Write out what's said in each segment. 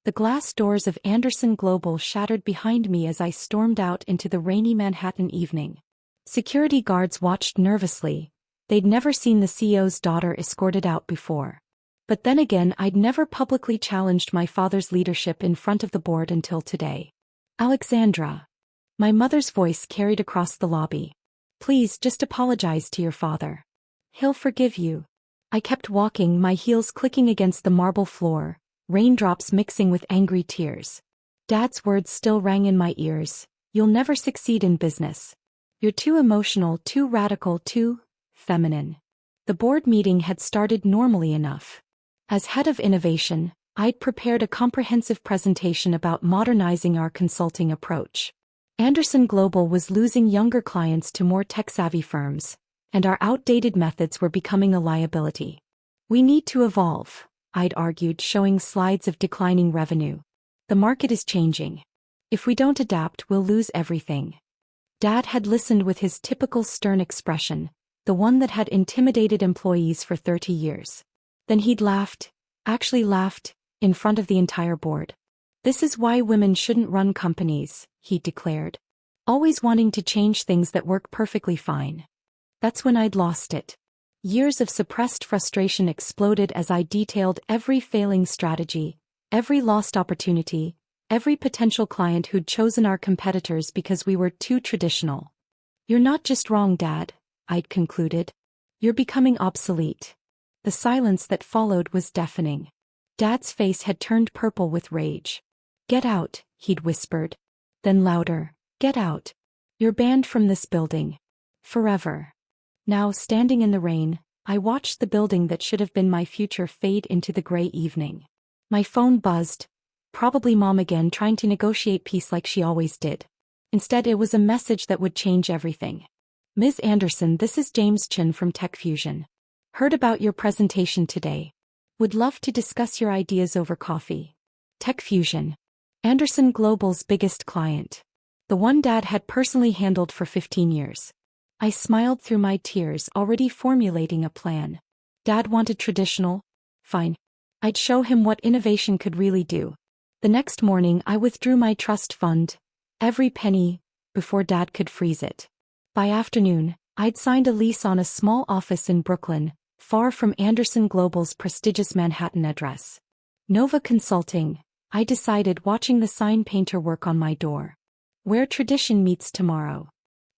The glass doors of Anderson Global shattered behind me as I stormed out into the rainy Manhattan evening. Security guards watched nervously. They'd never seen the CEO's daughter escorted out before. But then again, I'd never publicly challenged my father's leadership in front of the board until today. Alexandra. My mother's voice carried across the lobby. Please just apologize to your father. He'll forgive you. I kept walking, my heels clicking against the marble floor, raindrops mixing with angry tears. Dad's words still rang in my ears. You'll never succeed in business. You're too emotional, too radical, too feminine. The board meeting had started normally enough. As head of innovation, I'd prepared a comprehensive presentation about modernizing our consulting approach. Anderson Global was losing younger clients to more tech-savvy firms, and our outdated methods were becoming a liability. We need to evolve, I'd argued, showing slides of declining revenue. The market is changing. If we don't adapt, we'll lose everything. Dad had listened with his typical stern expression, the one that had intimidated employees for 30 years. Then he'd laughed, actually laughed, in front of the entire board. This is why women shouldn't run companies, he declared. Always wanting to change things that work perfectly fine. That's when I'd lost it. Years of suppressed frustration exploded as I detailed every failing strategy, every lost opportunity, every potential client who'd chosen our competitors because we were too traditional. You're not just wrong, Dad, I'd concluded. You're becoming obsolete. The silence that followed was deafening. Dad's face had turned purple with rage. Get out, he'd whispered. Then louder, get out. You're banned from this building. Forever. Now, standing in the rain, I watched the building that should have been my future fade into the gray evening. My phone buzzed. Probably Mom again, trying to negotiate peace like she always did. Instead, it was a message that would change everything. Ms. Anderson, this is James Chin from TechFusion. Heard about your presentation today. Would love to discuss your ideas over coffee. TechFusion. Anderson Global's biggest client. The one Dad had personally handled for 15 years. I smiled through my tears, already formulating a plan. Dad wanted traditional? Fine. I'd show him what innovation could really do. The next morning, I withdrew my trust fund, every penny, before Dad could freeze it. By afternoon, I'd signed a lease on a small office in Brooklyn, far from Anderson Global's prestigious Manhattan address. Nova Consulting, I decided, watching the sign painter work on my door. Where tradition meets tomorrow.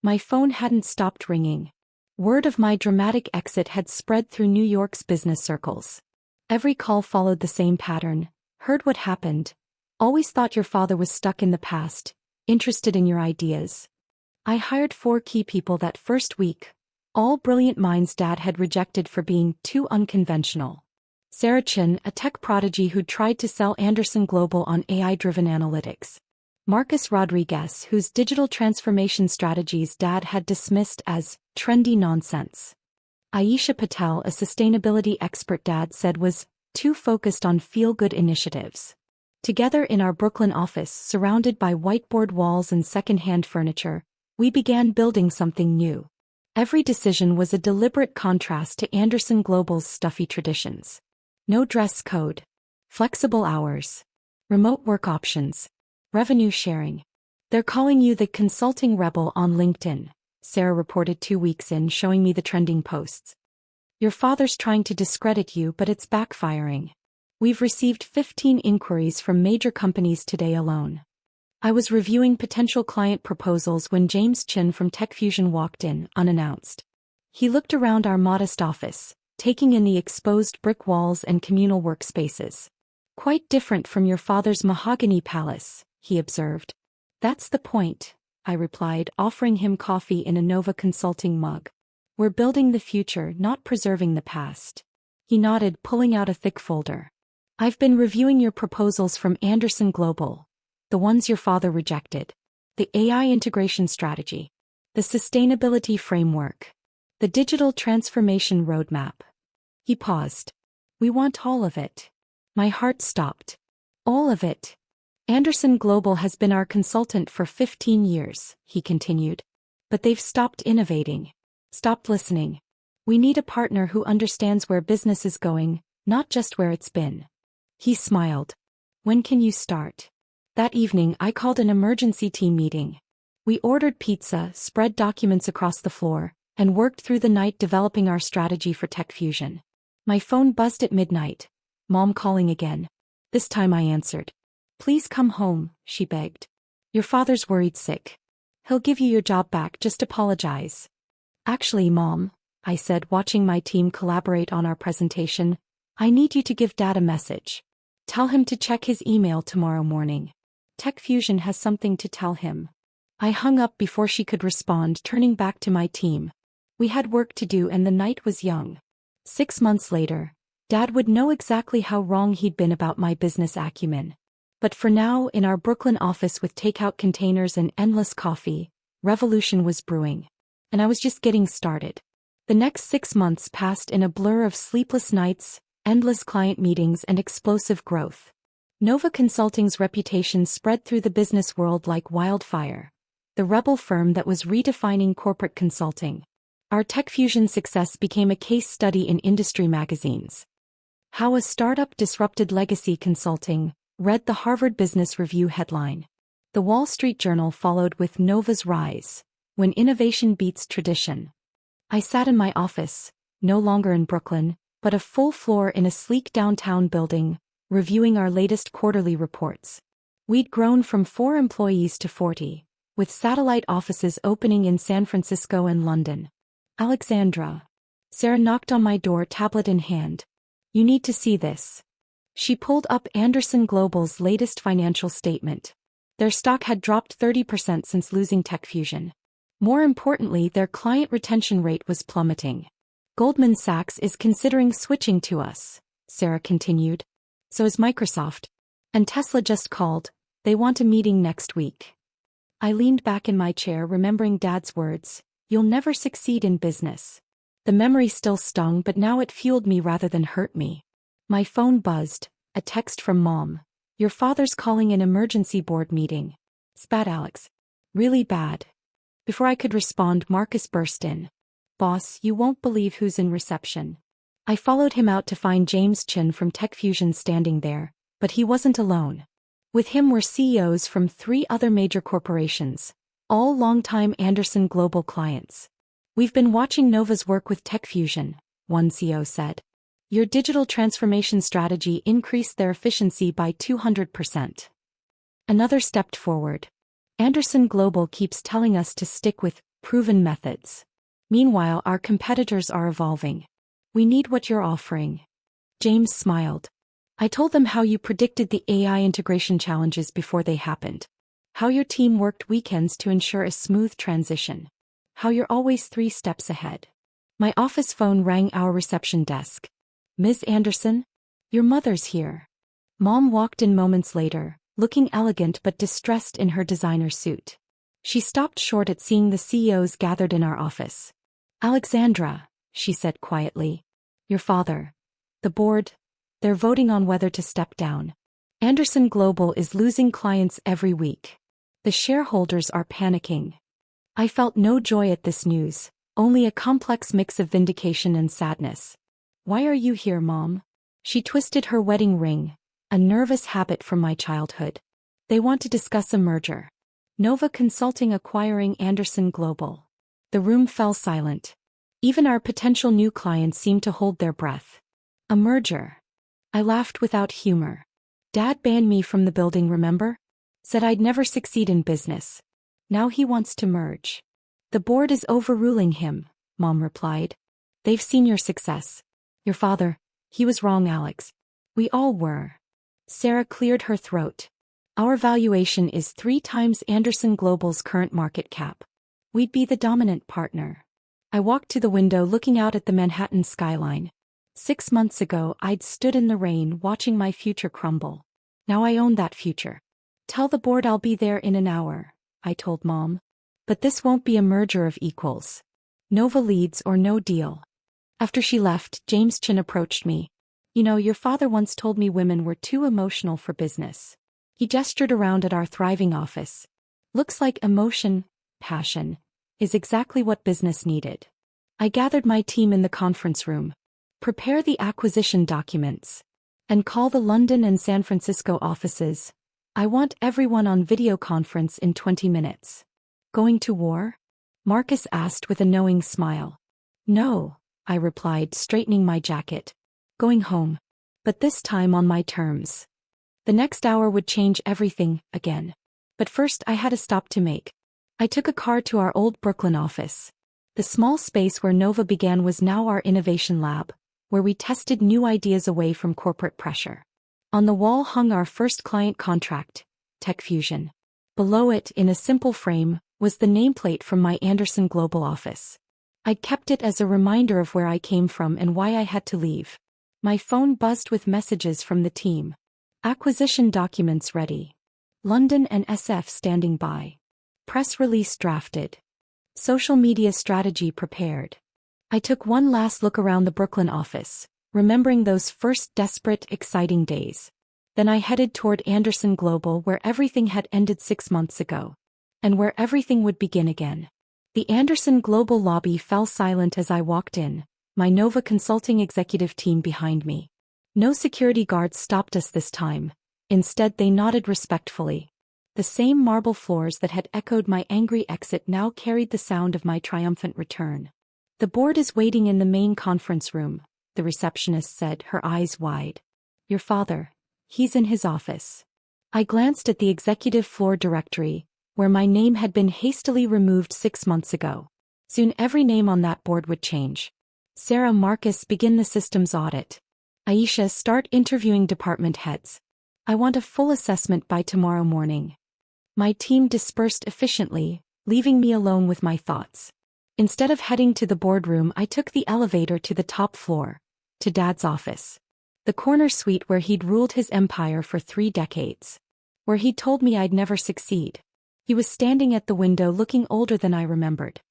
My phone hadn't stopped ringing. Word of my dramatic exit had spread through New York's business circles. Every call followed the same pattern. Heard what happened. Always thought your father was stuck in the past, interested in your ideas. I hired 4 key people that first week. All brilliant minds Dad had rejected for being too unconventional. Sarah Chin, a tech prodigy who'd tried to sell Anderson Global on AI-driven analytics. Marcus Rodriguez, whose digital transformation strategies Dad had dismissed as trendy nonsense. Aisha Patel, a sustainability expert Dad said was too focused on feel-good initiatives. Together in our Brooklyn office, surrounded by whiteboard walls and second-hand furniture, we began building something new. Every decision was a deliberate contrast to Anderson Global's stuffy traditions. No dress code. Flexible hours. Remote work options. Revenue sharing. They're calling you the consulting rebel on LinkedIn, Sarah reported 2 weeks in, showing me the trending posts. Your father's trying to discredit you, but it's backfiring. We've received 15 inquiries from major companies today alone. I was reviewing potential client proposals when James Chin from TechFusion walked in, unannounced. He looked around our modest office, taking in the exposed brick walls and communal workspaces. Quite different from your father's mahogany palace, he observed. That's the point, I replied, offering him coffee in a Nova Consulting mug. We're building the future, not preserving the past. He nodded, pulling out a thick folder. I've been reviewing your proposals from Anderson Global, the ones your father rejected. The AI integration strategy. The sustainability framework. The digital transformation roadmap. He paused. We want all of it. My heart stopped. All of it. Anderson Global has been our consultant for 15 years, he continued. But they've stopped innovating. Stopped listening. We need a partner who understands where business is going, not just where it's been. He smiled. When can you start? That evening I called an emergency team meeting. We ordered pizza, spread documents across the floor, and worked through the night developing our strategy for Tech Fusion. My phone buzzed at midnight. Mom calling again. This time I answered. Please come home, she begged. Your father's worried sick. He'll give you your job back, just apologize. Actually, Mom, I said, watching my team collaborate on our presentation, I need you to give Dad a message. Tell him to check his email tomorrow morning. Tech Fusion has something to tell him. I hung up before she could respond, turning back to my team. We had work to do and the night was young. 6 months later, Dad would know exactly how wrong he'd been about my business acumen. But for now, in our Brooklyn office with takeout containers and endless coffee, revolution was brewing. And I was just getting started. The next 6 months passed in a blur of sleepless nights, endless client meetings, and explosive growth. Nova Consulting's reputation spread through the business world like wildfire. The rebel firm that was redefining corporate consulting. Our Tech Fusion success became a case study in industry magazines. How a startup disrupted legacy consulting, read the Harvard Business Review headline. The Wall Street Journal followed with Nova's rise, when innovation beats tradition. I sat in my office, no longer in Brooklyn, but a full floor in a sleek downtown building, reviewing our latest quarterly reports. We'd grown from 4 employees to 40, with satellite offices opening in San Francisco and London. Alexandra. Sarah knocked on my door, tablet in hand. You need to see this. She pulled up Anderson Global's latest financial statement. Their stock had dropped 30% since losing Tech Fusion. More importantly, their client retention rate was plummeting. Goldman Sachs is considering switching to us, Sarah continued. So is Microsoft. And Tesla just called. They want a meeting next week. I leaned back in my chair, remembering Dad's words. You'll never succeed in business. The memory still stung, but now it fueled me rather than hurt me. My phone buzzed, a text from Mom. Your father's calling an emergency board meeting. Spat Alex. Really bad. Before I could respond, Marcus burst in. Boss, you won't believe who's in reception. I followed him out to find James Chin from Tech Fusion standing there, but he wasn't alone. With him were CEOs from 3 other major corporations, all longtime Anderson Global clients. We've been watching Nova's work with Tech Fusion, one CEO said. Your digital transformation strategy increased their efficiency by 200%. Another stepped forward. Anderson Global keeps telling us to stick with proven methods. Meanwhile, our competitors are evolving. We need what you're offering. James smiled. I told them how you predicted the AI integration challenges before they happened. How your team worked weekends to ensure a smooth transition. How you're always 3 steps ahead. My office phone rang. Our reception desk. Ms. Anderson? Your mother's here. Mom walked in moments later, looking elegant but distressed in her designer suit. She stopped short at seeing the CEOs gathered in our office. Alexandra, she said quietly. Your father. The board. They're voting on whether to step down. Anderson Global is losing clients every week. The shareholders are panicking. I felt no joy at this news, only a complex mix of vindication and sadness. Why are you here, Mom? She twisted her wedding ring, a nervous habit from my childhood. They want to discuss a merger. Nova Consulting acquiring Anderson Global. The room fell silent. Even our potential new clients seemed to hold their breath. A merger. I laughed without humor. Dad banned me from the building, remember? Said I'd never succeed in business. Now he wants to merge. The board is overruling him, Mom replied. They've seen your success. Your father, he was wrong, Alex. We all were. Sarah cleared her throat. Our valuation is 3 times Anderson Global's current market cap. We'd be the dominant partner. I walked to the window, looking out at the Manhattan skyline. 6 months ago, I'd stood in the rain watching my future crumble. Now I own that future. Tell the board I'll be there in an hour, I told Mom. But this won't be a merger of equals. Nova leads or no deal. After she left, James Chin approached me. You know, your father once told me women were too emotional for business. He gestured around at our thriving office. Looks like emotion, passion, is exactly what business needed. I gathered my team in the conference room. Prepare the acquisition documents. And call the London and San Francisco offices. I want everyone on video conference in 20 minutes. Going to war? Marcus asked with a knowing smile. No, I replied, straightening my jacket. Going home. But this time on my terms. The next hour would change everything, again. But first I had a stop to make. I took a car to our old Brooklyn office. The small space where Nova began was now our innovation lab, where we tested new ideas away from corporate pressure. On the wall hung our first client contract, Tech Fusion. Below it, in a simple frame, was the nameplate from my Anderson Global office. I kept it as a reminder of where I came from and why I had to leave. My phone buzzed with messages from the team. Acquisition documents ready. London and SF standing by. Press release drafted. Social media strategy prepared. I took one last look around the Brooklyn office, remembering those first desperate, exciting days. Then I headed toward Anderson Global, where everything had ended 6 months ago. And where everything would begin again. The Anderson Global lobby fell silent as I walked in, my Nova Consulting executive team behind me. No security guards stopped us this time. Instead, they nodded respectfully. The same marble floors that had echoed my angry exit now carried the sound of my triumphant return. The board is waiting in the main conference room, the receptionist said, her eyes wide. Your father. He's in his office. I glanced at the executive floor directory, where my name had been hastily removed 6 months ago. Soon every name on that board would change. Sarah, Marcus, begin the systems audit. Aisha, start interviewing department heads. I want a full assessment by tomorrow morning. My team dispersed efficiently, leaving me alone with my thoughts. Instead of heading to the boardroom, I took the elevator to the top floor, to Dad's office. The corner suite where he'd ruled his empire for 3 decades. Where he'd told me I'd never succeed. He was standing at the window looking older than I remembered.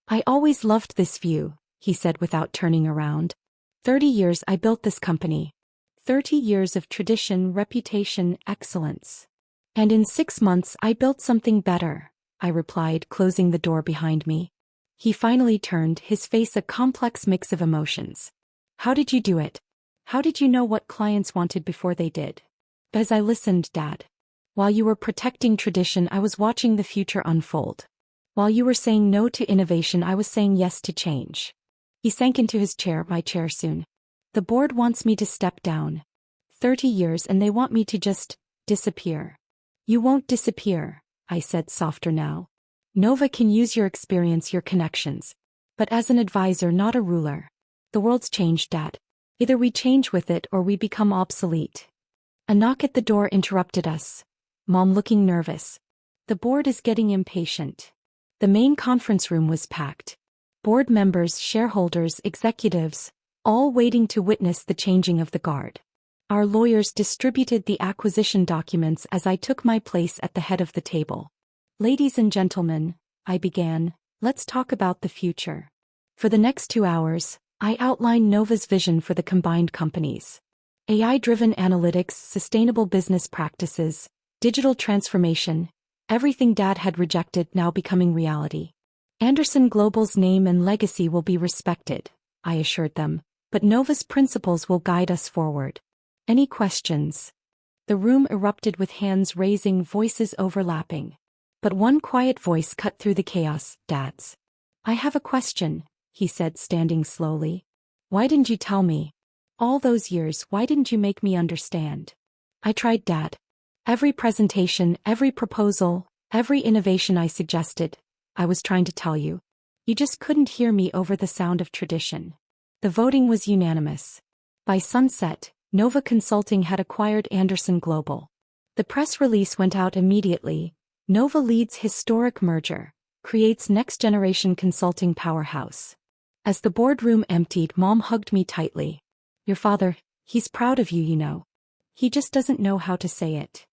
I always loved this view, he said without turning around. 30 years I built this company. 30 years of tradition, reputation, excellence. And in 6 months I built something better, I replied, closing the door behind me. He finally turned, his face a complex mix of emotions. How did you do it? How did you know what clients wanted before they did? As I listened, Dad. While you were protecting tradition, I was watching the future unfold. While you were saying no to innovation, I was saying yes to change. He sank into his chair, my chair soon. The board wants me to step down. 30 years and they want me to just disappear. You won't disappear, I said, softer now. Nova can use your experience, your connections. But as an advisor, not a ruler. The world's changed, Dad. Either we change with it or we become obsolete. A knock at the door interrupted us. Mom looking nervous. The board is getting impatient. The main conference room was packed. Board members, shareholders, executives, all waiting to witness the changing of the guard. Our lawyers distributed the acquisition documents as I took my place at the head of the table. Ladies and gentlemen, I began, let's talk about the future. For the next 2 hours, I outlined Nova's vision for the combined companies. AI-driven analytics, sustainable business practices, digital transformation, everything Dad had rejected now becoming reality. Anderson Global's name and legacy will be respected, I assured them, but Nova's principles will guide us forward. Any questions? The room erupted with hands raising, voices overlapping. But one quiet voice cut through the chaos, Dad's. I have a question, he said, standing slowly. Why didn't you tell me? All those years, why didn't you make me understand? I tried, Dad. Every presentation, every proposal, every innovation I suggested, I was trying to tell you. You just couldn't hear me over the sound of tradition. The voting was unanimous. By sunset, Nova Consulting had acquired Anderson Global. The press release went out immediately. Nova leads historic merger, creates next-generation consulting powerhouse. As the boardroom emptied, Mom hugged me tightly. Your father, he's proud of you, you know. He just doesn't know how to say it.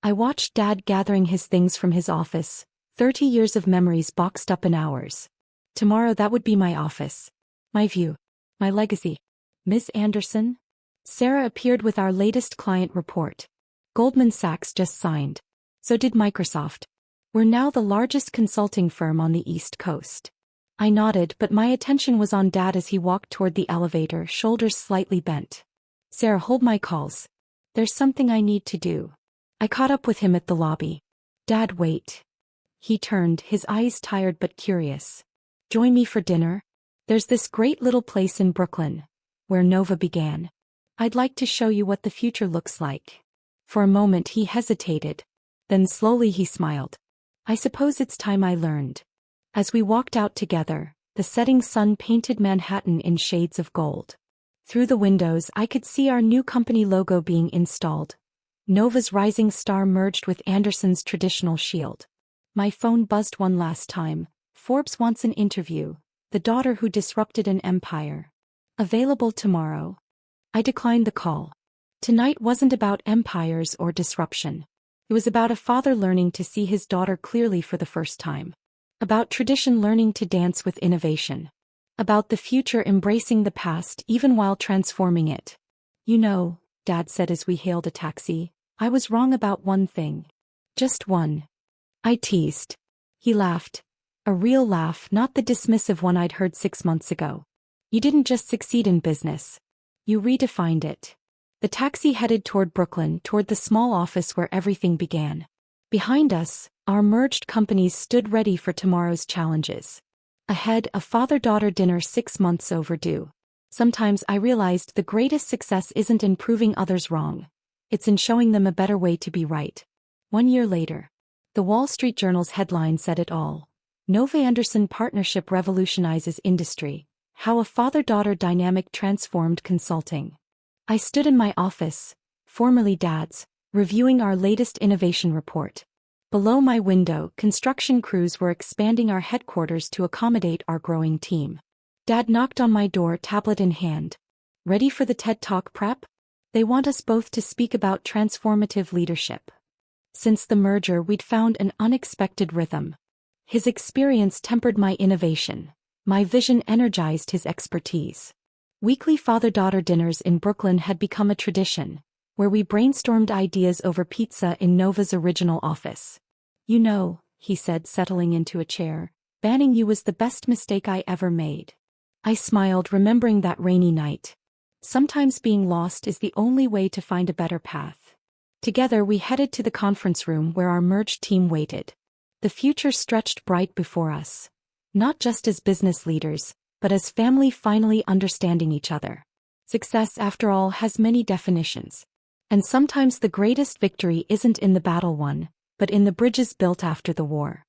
I watched Dad gathering his things from his office, 30 years of memories boxed up in hours. Tomorrow that would be my office. My view. My legacy. Ms. Anderson? Sarah appeared with our latest client report. Goldman Sachs just signed. So did Microsoft. We're now the largest consulting firm on the East Coast. I nodded, but my attention was on Dad as he walked toward the elevator, shoulders slightly bent. Sarah, hold my calls. There's something I need to do. I caught up with him at the lobby. Dad, wait. He turned, his eyes tired but curious. Join me for dinner? There's this great little place in Brooklyn, where Nova began. I'd like to show you what the future looks like. For a moment he hesitated. Then slowly he smiled. I suppose it's time I learned. As we walked out together, the setting sun painted Manhattan in shades of gold. Through the windows I could see our new company logo being installed. Nova's rising star merged with Anderson's traditional shield. My phone buzzed one last time. Forbes wants an interview. The daughter who disrupted an empire. Available tomorrow. I declined the call. Tonight wasn't about empires or disruption. It was about a father learning to see his daughter clearly for the first time. About tradition learning to dance with innovation. About the future embracing the past even while transforming it. You know, Dad said as we hailed a taxi, I was wrong about one thing. Just one. I teased. He laughed. A real laugh, not the dismissive one I'd heard 6 months ago. You didn't just succeed in business. You redefined it. The taxi headed toward Brooklyn, toward the small office where everything began. Behind us, our merged companies stood ready for tomorrow's challenges. Ahead, a father-daughter dinner 6 months overdue. Sometimes I realized the greatest success isn't in proving others wrong. It's in showing them a better way to be right. 1 year later. The Wall Street Journal's headline said it all. Nova-Anderson partnership revolutionizes industry. How a father-daughter dynamic transformed consulting. I stood in my office, formerly Dad's, reviewing our latest innovation report. Below my window, construction crews were expanding our headquarters to accommodate our growing team. Dad knocked on my door, tablet in hand. Ready for the TED Talk prep? They want us both to speak about transformative leadership. Since the merger, we'd found an unexpected rhythm. His experience tempered my innovation. My vision energized his expertise. Weekly father-daughter dinners in Brooklyn had become a tradition, where we brainstormed ideas over pizza in Nova's original office. You know, he said, settling into a chair, banning you was the best mistake I ever made. I smiled, remembering that rainy night. Sometimes being lost is the only way to find a better path. Together we headed to the conference room where our merged team waited. The future stretched bright before us. Not just as business leaders, but as family finally understanding each other. Success, after all, has many definitions. And sometimes the greatest victory isn't in the battle won, but in the bridges built after the war.